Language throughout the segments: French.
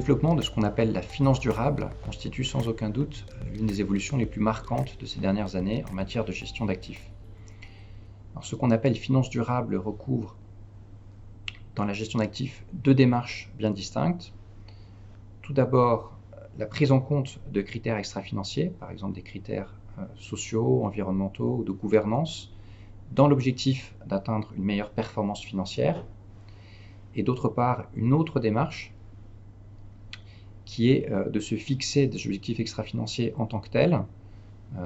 développement de ce qu'on appelle la finance durable constitue sans aucun doute l'une des évolutions les plus marquantes de ces dernières années en matière de gestion d'actifs. Alors, ce qu'on appelle finance durable recouvre dans la gestion d'actifs deux démarches bien distinctes. Tout d'abord, la prise en compte de critères extra-financiers, par exemple des critères sociaux, environnementaux ou de gouvernance, dans l'objectif d'atteindre une meilleure performance financière. Et d'autre part, une autre démarche qui est de se fixer des objectifs extra-financiers en tant que tels,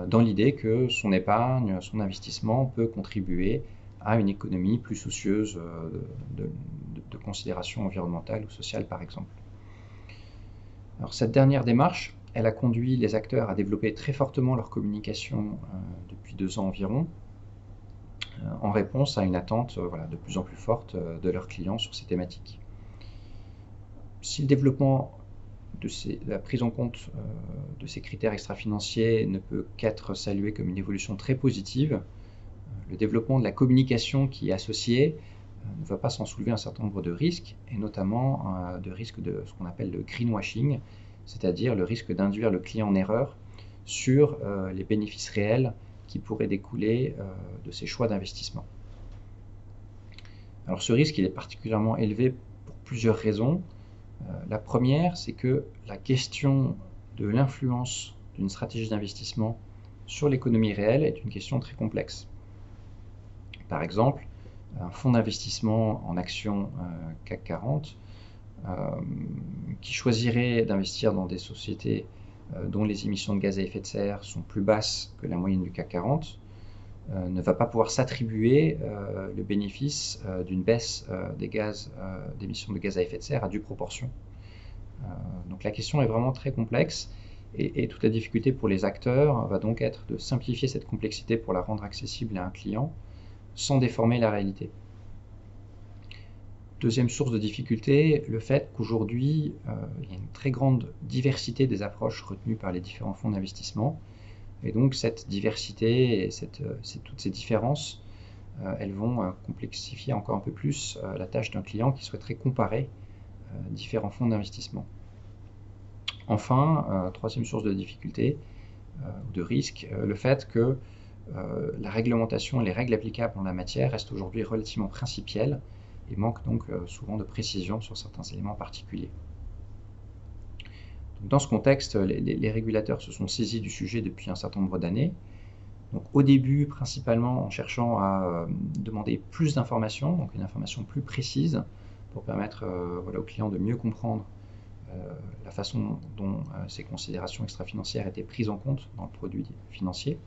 dans l'idée que son épargne, son investissement peut contribuer à une économie plus soucieuse de considérations environnementales ou sociales, par exemple. Alors, cette dernière démarche, elle a conduit les acteurs à développer très fortement leur communication depuis 2 ans environ, en réponse à une attente de plus en plus forte de leurs clients sur ces thématiques. Si le développement de la prise en compte de ces critères extra-financiers ne peut qu'être salué comme une évolution très positive, le développement de la communication qui est associée ne va pas sans soulever un certain nombre de risques, et notamment de risques de ce qu'on appelle le greenwashing, c'est-à-dire le risque d'induire le client en erreur sur les bénéfices réels qui pourraient découler de ces choix d'investissement. Alors ce risque, il est particulièrement élevé pour plusieurs raisons. La première, c'est que la question de l'influence d'une stratégie d'investissement sur l'économie réelle est une question très complexe. Par exemple, un fonds d'investissement en actions CAC 40 qui choisirait d'investir dans des sociétés dont les émissions de gaz à effet de serre sont plus basses que la moyenne du CAC 40 ne va pas pouvoir s'attribuer le bénéfice d'une baisse d'émissions de gaz à effet de serre à due proportion. Donc la question est vraiment très complexe et toute la difficulté pour les acteurs va donc être de simplifier cette complexité pour la rendre accessible à un client sans déformer la réalité. Deuxième source de difficulté, le fait qu'aujourd'hui, il y a une très grande diversité des approches retenues par les différents fonds d'investissement. Et donc cette diversité et toutes ces différences, elles vont complexifier encore un peu plus la tâche d'un client qui souhaiterait comparer différents fonds d'investissement. Enfin, troisième source de difficulté, de risque, le fait que la réglementation et les règles applicables en la matière restent aujourd'hui relativement principielles et manquent donc souvent de précision sur certains éléments particuliers. Donc, dans ce contexte, les régulateurs se sont saisis du sujet depuis un certain nombre d'années. Donc, au début, principalement en cherchant à demander plus d'informations, donc une information plus précise pour permettre aux clients de mieux comprendre la façon dont ces considérations extra-financières étaient prises en compte dans le produit financier.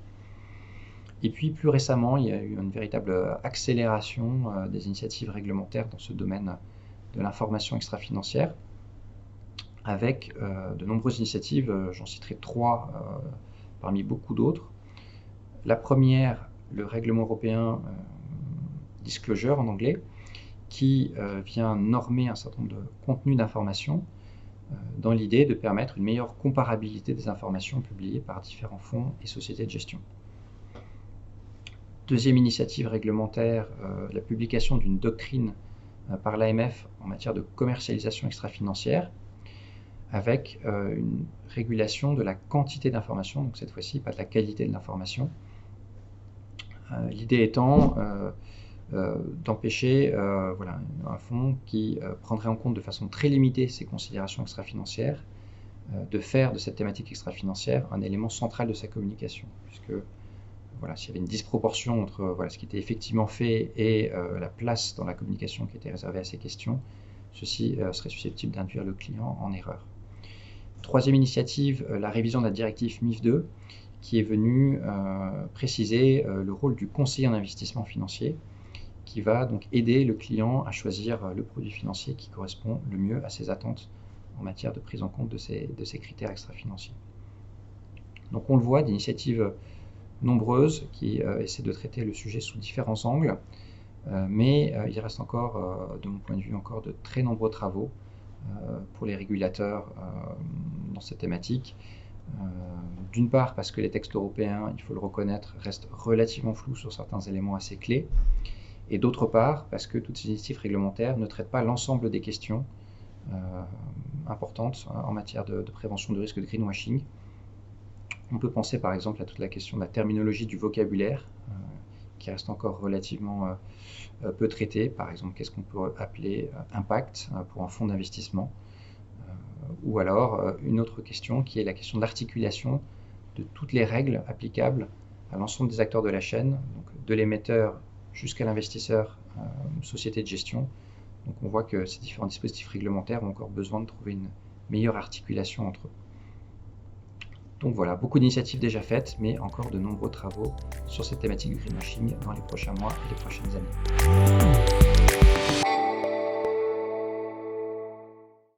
Et puis plus récemment, il y a eu une véritable accélération des initiatives réglementaires dans ce domaine de l'information extra-financière, avec de nombreuses initiatives, j'en citerai 3 parmi beaucoup d'autres. La première, le règlement européen Disclosure en anglais, qui vient normer un certain nombre de contenus d'information dans l'idée de permettre une meilleure comparabilité des informations publiées par différents fonds et sociétés de gestion. Deuxième initiative réglementaire, la publication d'une doctrine par l'AMF en matière de commercialisation extra-financière, avec une régulation de la quantité d'informations, donc cette fois-ci pas de la qualité de l'information. L'idée étant d'empêcher un fonds qui prendrait en compte de façon très limitée ces considérations extra-financières, de faire de cette thématique extra-financière un élément central de sa communication, puisque s'il y avait une disproportion entre ce qui était effectivement fait et la place dans la communication qui était réservée à ces questions, ceci serait susceptible d'induire le client en erreur. Troisième initiative, la révision de la directive MIF 2, qui est venue préciser le rôle du conseiller en investissement financier, qui va donc aider le client à choisir le produit financier qui correspond le mieux à ses attentes en matière de prise en compte de ces critères extra-financiers. Donc on le voit, d'initiatives nombreuses qui essaient de traiter le sujet sous différents angles, mais il reste encore, de mon point de vue, encore de très nombreux travaux pour les régulateurs dans cette thématique. D'une part parce que les textes européens, il faut le reconnaître, restent relativement flous sur certains éléments assez clés, et d'autre part parce que toutes ces initiatives réglementaires ne traitent pas l'ensemble des questions importantes en matière de prévention du risque de greenwashing. On peut penser par exemple à toute la question de la terminologie du vocabulaire, qui reste encore relativement peu traitée. Par exemple, qu'est-ce qu'on peut appeler impact pour un fonds d'investissement, ou alors une autre question qui est la question de l'articulation de toutes les règles applicables à l'ensemble des acteurs de la chaîne, donc de l'émetteur jusqu'à l'investisseur, société de gestion. Donc on voit que ces différents dispositifs réglementaires ont encore besoin de trouver une meilleure articulation entre eux. Donc voilà, beaucoup d'initiatives déjà faites, mais encore de nombreux travaux sur cette thématique du greenwashing dans les prochains mois et les prochaines années.